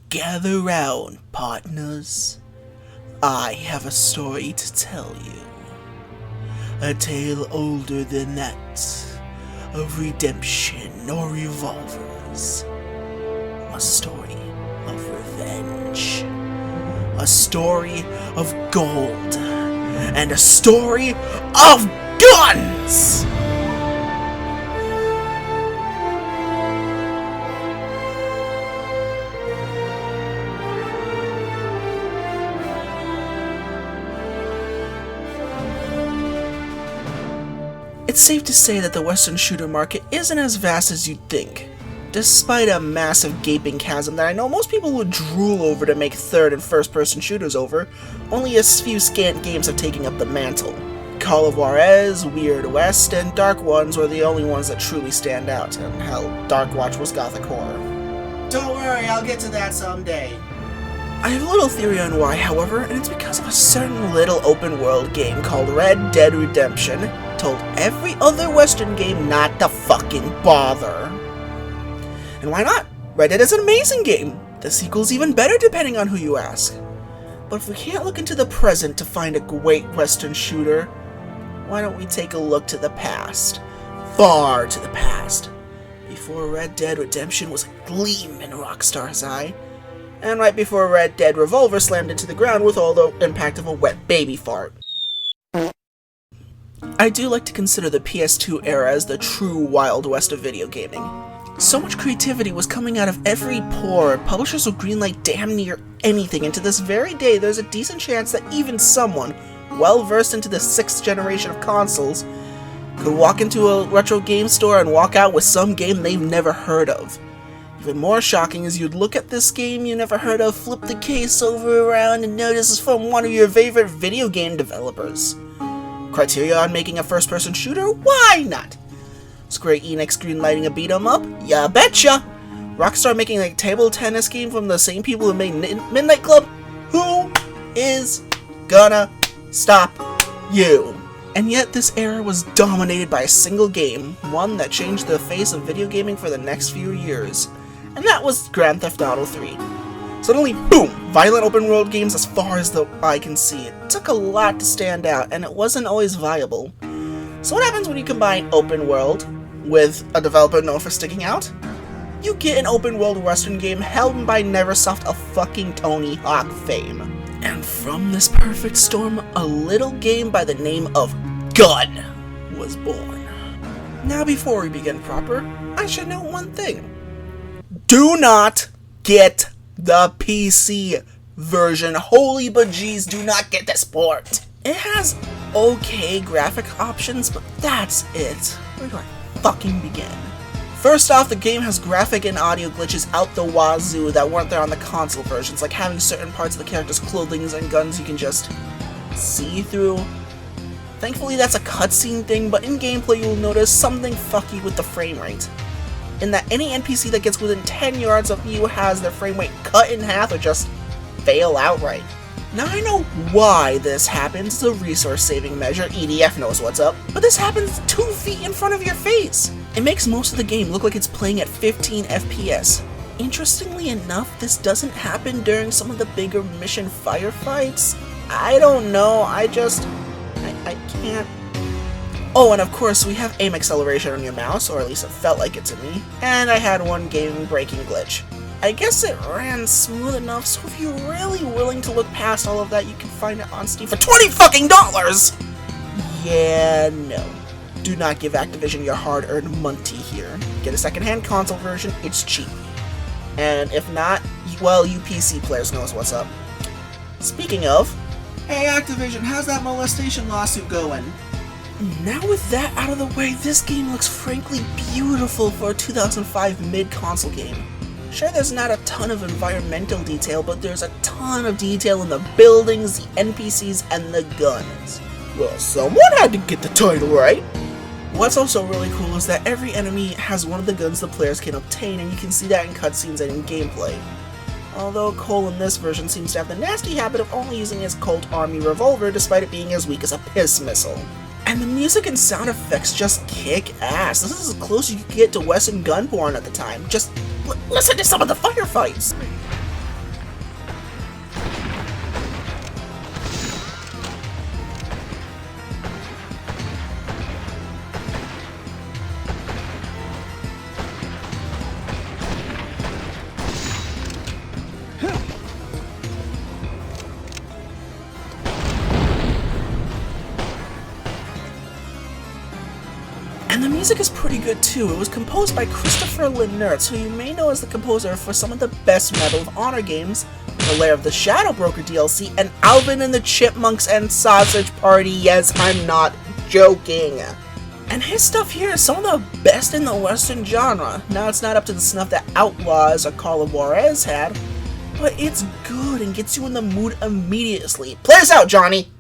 Gather round, partners. I have a story to tell you. A tale older than that, of redemption or revolvers. A story of revenge. A story of gold. And a story of guns! It's safe to say that the Western shooter market isn't as vast as you'd think. Despite a massive gaping chasm that I know most people would drool over to make third and first-person shooters over, only a few scant games have taken up the mantle. Call of Juarez, Weird West, and Dark Ones were the only ones that truly stand out, and hell, Dark Watch was gothic horror. Don't worry, I'll get to that someday. I have a little theory on why, however, and it's because of a certain little open-world game called Red Dead Redemption told every other Western game not to fucking bother. And why not? Red Dead is an amazing game. The sequel's even better depending on who you ask. But if we can't look into the present to find a great Western shooter, why don't we take a look to the past? Far to the past. Before Red Dead Redemption was a gleam in Rockstar's eye. And right before Red Dead Revolver slammed into the ground with all the impact of a wet baby fart. I do like to consider the PS2 era as the true Wild West of video gaming. So much creativity was coming out of every pore, publishers would greenlight damn near anything, and to this very day there's a decent chance that even someone, well versed into the 6th generation of consoles, could walk into a retro game store and walk out with some game they've never heard of. Even more shocking is you'd look at this game you never heard of, flip the case over around, and notice it's from one of your favorite video game developers. Criteria on making a first-person shooter? Why not? Square Enix greenlighting a beat-em-up? Ya betcha! Rockstar making a table tennis game from the same people who made Midnight Club? Who is gonna stop you? And yet this era was dominated by a single game, one that changed the face of video gaming for the next few years. And that was Grand Theft Auto 3. Suddenly, boom! Violent open-world games as far as the eye can see. It took a lot to stand out, and it wasn't always viable. So what happens when you combine open world with a developer known for sticking out? You get an open world Western game held by Neversoft of fucking Tony Hawk fame. And from this perfect storm, a little game by the name of Gun was born. Now before we begin proper, I should note one thing. Do not get the PC version. Holy bejeez, do not get this port. It has okay graphic options, but that's it. Where do I fucking begin? First off, the game has graphic and audio glitches out the wazoo that weren't there on the console versions, like having certain parts of the character's clothing and guns you can just see through. Thankfully that's a cutscene thing, but in gameplay you'll notice something fucky with the frame rate. In that any NPC that gets within 10 yards of you has their frame rate cut in half or just fail outright. Now I know why this happens, it's a resource saving measure, EDF knows what's up, but this happens 2 feet in front of your face. It makes most of the game look like it's playing at 15 FPS. Interestingly enough, this doesn't happen during some of the bigger mission firefights. I don't know, I can't. Oh, and of course we have aim acceleration on your mouse, or at least it felt like it to me, and I had one game-breaking glitch. I guess it ran smooth enough, so if you're really willing to look past all of that, you can find it on Steam for $20 fucking dollars! Yeah, no. Do not give Activision your hard-earned money here. Get a second-hand console version, it's cheap. And if not, well, you PC players knows what's up. Speaking of, hey Activision, how's that molestation lawsuit going? Now with that out of the way, this game looks frankly beautiful for a 2005 mid-console game. Sure, there's not a ton of environmental detail, but there's a ton of detail in the buildings, the NPCs, and the guns. Well, someone had to get the title right! What's also really cool is that every enemy has one of the guns the players can obtain, and you can see that in cutscenes and in gameplay. Although Cole in this version seems to have the nasty habit of only using his Colt Army revolver despite it being as weak as a piss missile. And the music and sound effects just kick ass. This is as close as you could get to Western gun porn at the time. Just listen to some of the firefights. music is pretty good too. It was composed by Christopher Linertz, who you may know as the composer for some of the best Medal of Honor games, the Lair of the Shadow Broker DLC, and Alvin and the Chipmunks and Sausage Party. Yes, I'm not joking. And his stuff here is some of the best in the Western genre. Now, it's not up to the snuff that Outlaws or Call of Juarez had, but it's good and gets you in the mood immediately. Play us out, Johnny!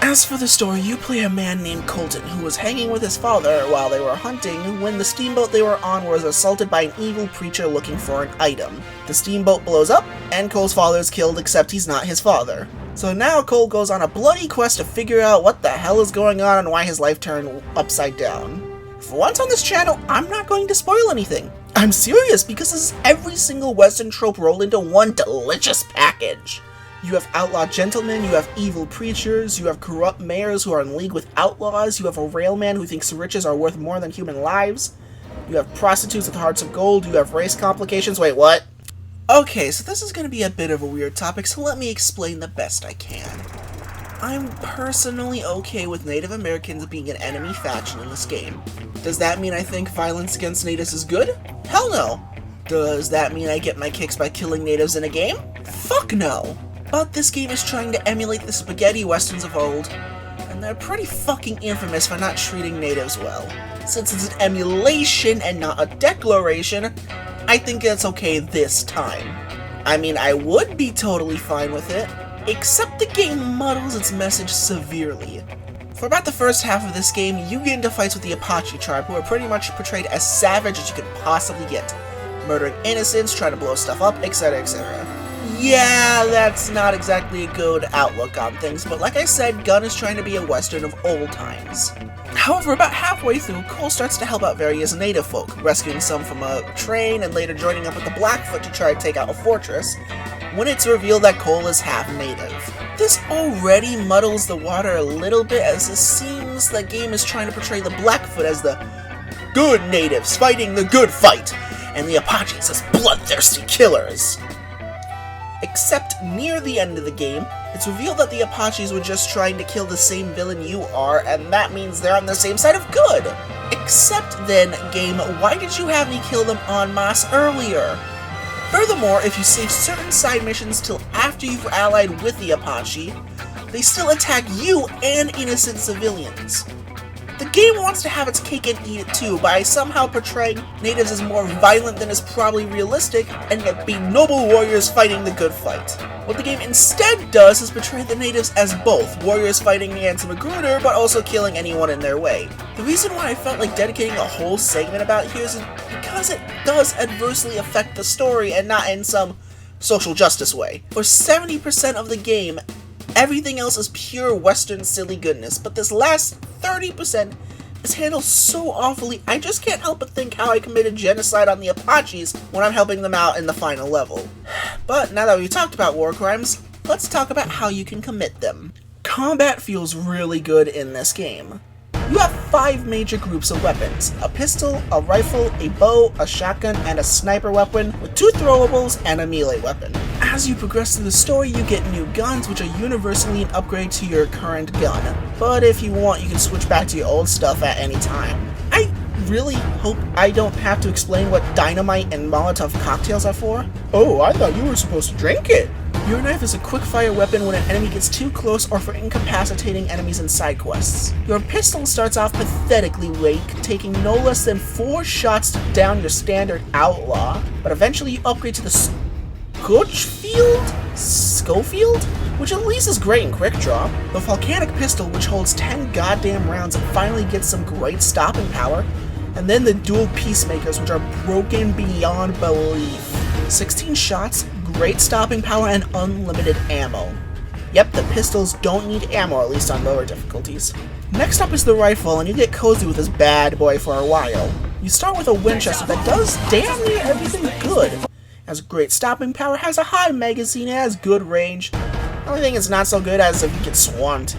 As for the story, you play a man named Colton who was hanging with his father while they were hunting when the steamboat they were on was assaulted by an evil preacher looking for an item. The steamboat blows up, and Cole's father is killed, except he's not his father. So now Cole goes on a bloody quest to figure out what the hell is going on and why his life turned upside down. For once on this channel, I'm not going to spoil anything. I'm serious, because this is every single Western trope rolled into one delicious package. You have outlaw gentlemen, you have evil preachers, you have corrupt mayors who are in league with outlaws, you have a railman who thinks riches are worth more than human lives, you have prostitutes with hearts of gold, you have race complications. Wait, what? Okay, so this is going to be a bit of a weird topic, so let me explain the best I can. I'm personally okay with Native Americans being an enemy faction in this game. Does that mean I think violence against natives is good? Hell no! Does that mean I get my kicks by killing natives in a game? Fuck no! But this game is trying to emulate the spaghetti westerns of old, and they're pretty fucking infamous for not treating natives well. Since it's an emulation and not a declaration, I think it's okay this time. I mean, I would be totally fine with it, except the game muddles its message severely. For about the first half of this game, you get into fights with the Apache tribe, who are pretty much portrayed as savage as you could possibly get, murdering innocents, trying to blow stuff up, etc, etc. Yeah, that's not exactly a good outlook on things, but like I said, Gun is trying to be a western of old times. However, about halfway through, Cole starts to help out various native folk, rescuing some from a train and later joining up with the Blackfoot to try to take out a fortress, when it's revealed that Cole is half native. This already muddles the water a little bit, as it seems the game is trying to portray the Blackfoot as the good natives fighting the good fight, and the Apaches as bloodthirsty killers. Except near the end of the game, it's revealed that the Apaches were just trying to kill the same villain you are, and that means they're on the same side of good. Except then, game, why did you have me kill them en masse earlier? Furthermore, if you save certain side missions till after you've allied with the Apache, they still attack you and innocent civilians. The game wants to have its cake and eat it too by somehow portraying natives as more violent than is probably realistic, and yet be noble warriors fighting the good fight. What the game instead does is portray the natives as both warriors fighting against Magruder, but also killing anyone in their way. The reason why I felt like dedicating a whole segment about here is because it does adversely affect the story and not in some social justice way. For 70% of the game, everything else is pure Western silly goodness, but this last 30% is handled so awfully, I just can't help but think how I committed genocide on the Apaches when I'm helping them out in the final level. But now that we've talked about war crimes, let's talk about how you can commit them. Combat feels really good in this game. You have 5 major groups of weapons: a pistol, a rifle, a bow, a shotgun, and a sniper weapon, with 2 throwables and a melee weapon. As you progress through the story, you get new guns, which are universally an upgrade to your current gun. But if you want, you can switch back to your old stuff at any time. I really hope I don't have to explain what dynamite and Molotov cocktails are for. Oh, I thought you were supposed to drink it. Your knife is a quick-fire weapon when an enemy gets too close or for incapacitating enemies in side quests. Your pistol starts off pathetically weak, taking no less than 4 shots to down your standard outlaw, but eventually you upgrade to the Schofield? Which at least is great in quick draw. The volcanic pistol, which holds 10 goddamn rounds and finally gets some great stopping power, and then the dual peacemakers, which are broken beyond belief. 16 shots, great stopping power and unlimited ammo. Yep, the pistols don't need ammo, at least on lower difficulties. Next up is the rifle, and you get cozy with this bad boy for a while. You start with a Winchester that does damn near everything good. It has great stopping power, has a high magazine, it has good range. The only thing it's not so good as if you get swarmed.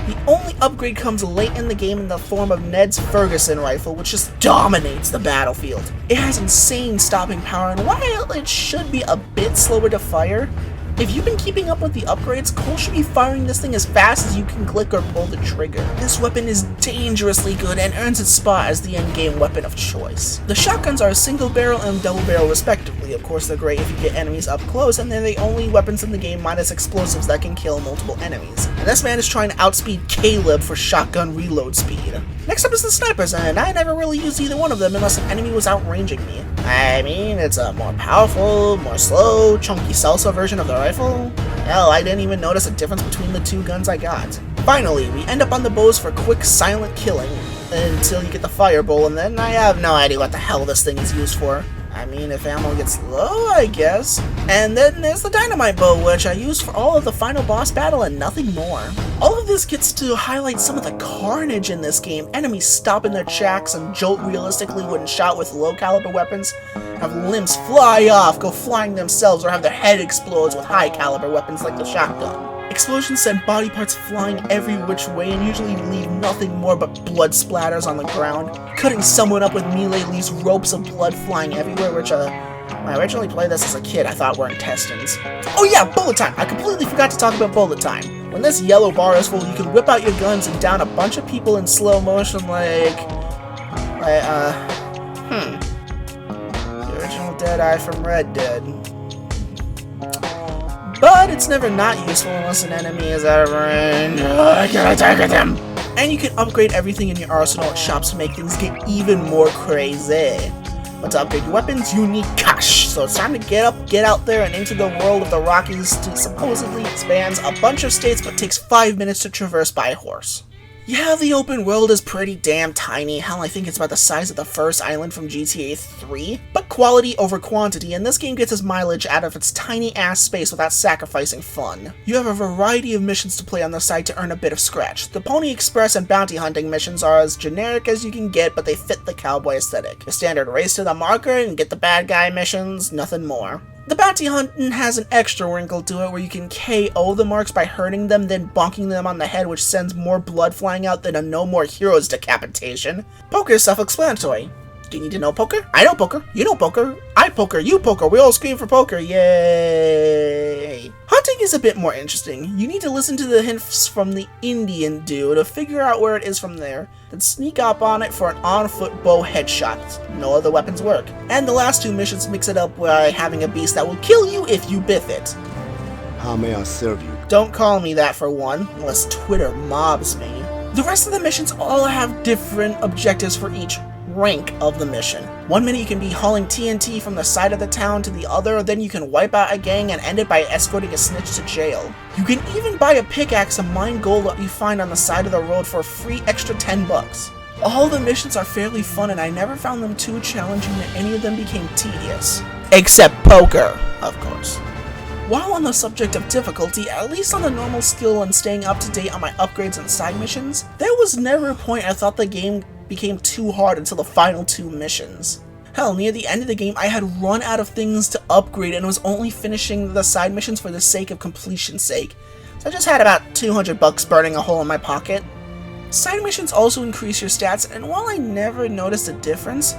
The only upgrade comes late in the game in the form of Ned's Ferguson rifle, which just dominates the battlefield. It has insane stopping power, and while it should be a bit slower to fire, if you've been keeping up with the upgrades, Cole should be firing this thing as fast as you can click or pull the trigger. This weapon is dangerously good and earns its spot as the endgame weapon of choice. The shotguns are a single barrel and double barrel respectively. Of course, they're great if you get enemies up close, and they're the only weapons in the game minus explosives that can kill multiple enemies. And this man is trying to outspeed Caleb for shotgun reload speed. Next up is the snipers, and I never really used either one of them unless an enemy was outranging me. I mean, it's a more powerful, more slow, chunky salsa version of the rifle. Hell, I didn't even notice a difference between the two guns I got. Finally, we end up on the bows for quick, silent killing until you get the fireball, and then I have no idea what the hell this thing is used for. I mean, if ammo gets low, I guess. And then there's the dynamite bow, which I used for all of the final boss battle and nothing more. All of this gets to highlight some of the carnage in this game. Enemies stop in their tracks and jolt realistically when shot with low caliber weapons, have limbs fly off, go flying themselves, or have their head explodes with high caliber weapons like the shotgun. Explosions send body parts flying every which way and usually leave nothing more but blood splatters on the ground. Cutting someone up with melee leaves ropes of blood flying everywhere, which when I originally played this as a kid, I thought were intestines. Oh yeah, bullet time! I completely forgot to talk about bullet time. When this yellow bar is full, you can whip out your guns and down a bunch of people in slow motion the original Deadeye from Red Dead. But it's never not useful unless an enemy is out of range. I can't attack them! And you can upgrade everything in your arsenal at shops to make things get even more crazy. But to upgrade your weapons, you need cash. So it's time to get out there and into the world of the Rockies to supposedly spans a bunch of states but takes 5 minutes to traverse by horse. Yeah, the open world is pretty damn tiny. Hell, I think it's about the size of the first island from GTA 3. But quality over quantity, and this game gets its mileage out of its tiny-ass space without sacrificing fun. You have a variety of missions to play on the side to earn a bit of scratch. The Pony Express and bounty hunting missions are as generic as you can get, but they fit the cowboy aesthetic. Your standard race to the marker and get the bad guy missions, nothing more. The bounty hunting has an extra wrinkle to it where you can KO the marks by hurting them, then bonking them on the head, which sends more blood flying out than a No More Heroes decapitation. Poker is self-explanatory. Do you need to know poker? I know poker. You know poker. I poker. You poker. We all scream for poker. Yay! Hunting is a bit more interesting. You need to listen to the hints from the Indian dude to figure out where it is from there, then sneak up on it for an on-foot bow headshot. No other weapons work. And the last two missions mix it up by having a beast that will kill you if you biff it. How may I serve you? Don't call me that for one, unless Twitter mobs me. The rest of the missions all have different objectives for each rank of the mission. 1 minute you can be hauling TNT from the side of the town to the other, then you can wipe out a gang and end it by escorting a snitch to jail. You can even buy a pickaxe and mine gold that you find on the side of the road for a free extra $10. All the missions are fairly fun and I never found them too challenging that any of them became tedious. Except poker, of course. While on the subject of difficulty, at least on the normal skill and staying up to date on my upgrades and side missions, there was never a point I thought the game became too hard until the final two missions. Hell, near the end of the game, I had run out of things to upgrade and was only finishing the side missions for the sake of completion's sake. So I just had about $200 burning a hole in my pocket. Side missions also increase your stats, and while I never noticed a difference,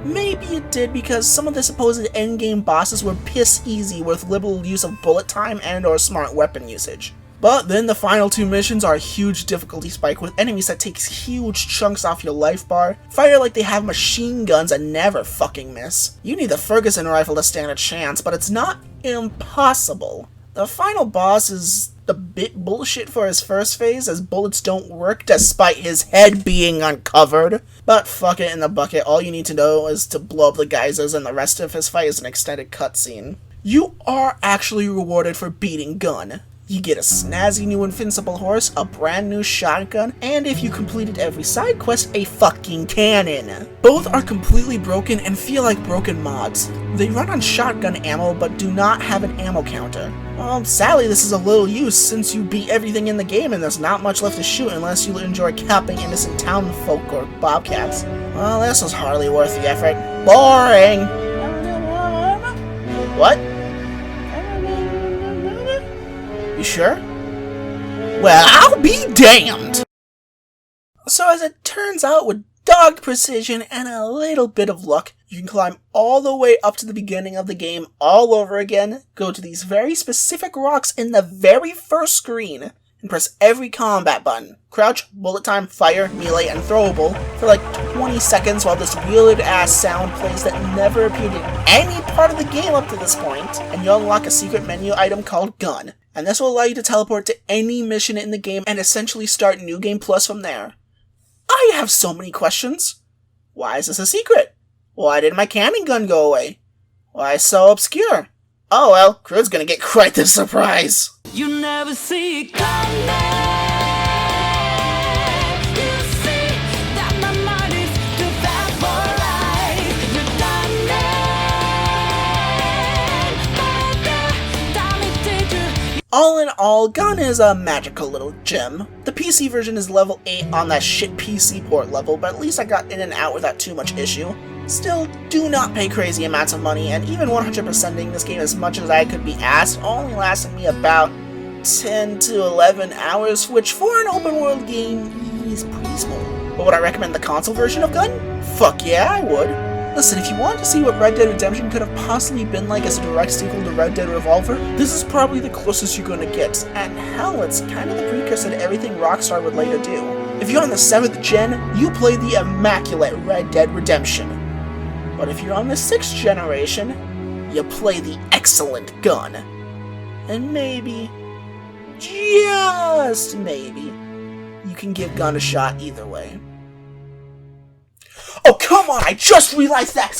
maybe it did because some of the supposed endgame bosses were piss easy with liberal use of bullet time and or smart weapon usage. But then the final two missions are a huge difficulty spike with enemies that takes huge chunks off your life bar, fire like they have machine guns and never fucking miss. You need the Ferguson rifle to stand a chance, but it's not impossible. The final boss is a bit bullshit for his first phase, as bullets don't work despite his head being uncovered. But fuck it in the bucket, all you need to know is to blow up the geysers and the rest of his fight is an extended cutscene. You are actually rewarded for beating Gun. You get a snazzy new invincible horse, a brand new shotgun, and if you completed every side quest, a fucking cannon. Both are completely broken and feel like broken mods. They run on shotgun ammo but do not have an ammo counter. Well, sadly this is a little use since you beat everything in the game and there's not much left to shoot unless you enjoy capping innocent townfolk or bobcats. Well, this was hardly worth the effort. Boring! What? You sure? Well, I'll be damned! So as it turns out, with dogged precision and a little bit of luck, you can climb all the way up to the beginning of the game all over again, go to these very specific rocks in the very first screen, and press every combat button. Crouch, bullet time, fire, melee, and throwable for like 20 seconds while this weird-ass sound plays that never appeared in any part of the game up to this point, and you'll unlock a secret menu item called Gun. And this will allow you to teleport to any mission in the game and essentially start New Game Plus from there. I have so many questions. Why is this a secret? Why did my cannon gun go away? Why so obscure? Oh well, Crew's gonna get quite the surprise. You never see it coming. You see that my mind is too fast for life. You're done. All in all, Gun is a magical little gem. The PC version is level 8 on that shit PC port level, but at least I got in and out without too much issue. Still, do not pay crazy amounts of money, and even 100%ing this game as much as I could be asked only lasted me about 10 to 11 hours, which for an open world game is pretty small. But would I recommend the console version of Gun? Fuck yeah, I would. Listen, if you want to see what Red Dead Redemption could have possibly been like as a direct sequel to Red Dead Revolver, this is probably the closest you're gonna get, and hell, it's kind of the precursor to everything Rockstar would later do. If you're on the 7th gen, you play the immaculate Red Dead Redemption. But if you're on the 6th generation, you play the excellent Gun. And maybe, just maybe, you can give Gun a shot either way. Oh, come on! I just realized that!